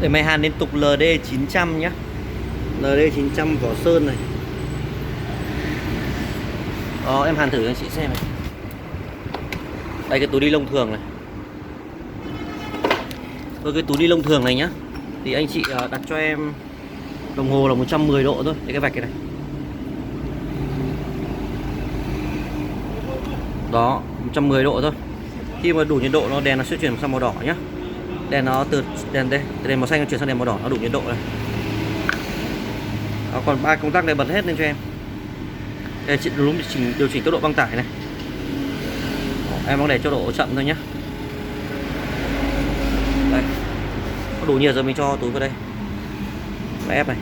Để máy hàn liên tục LD900 nhá. LD900 vỏ sơn này. Đó, em hàn thử cho anh chị xem này. Đây cái túi ni lông thường này. Với cái túi ni lông thường này nhá, thì anh chị đặt cho em đồng hồ là 110 độ thôi. Để cái vạch cái này. Đó, 110 độ thôi. Khi mà đủ nhiệt độ nó đèn nó sẽ chuyển sang màu đỏ nhá. Đèn nó từ đèn màu xanh nó chuyển sang đèn màu đỏ, nó đủ nhiệt độ này. Đó, còn ba công tắc này bật hết lên cho em. Đây chị đúng điều chỉnh tốc độ băng tải này. Em đang để cho độ chậm thôi nhé. Đây, có đủ nhiệt rồi mình cho túi vào đây và ép này.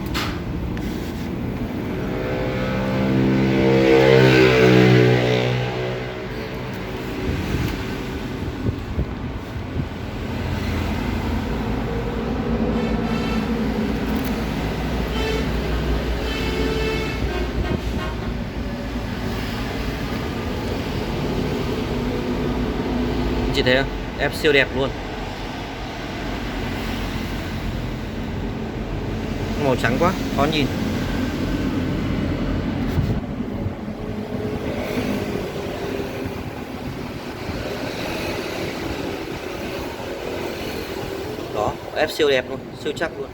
Chị thấy không? Ép siêu đẹp luôn. Màu trắng quá, khó nhìn. Đó, ép siêu đẹp luôn, siêu chắc luôn.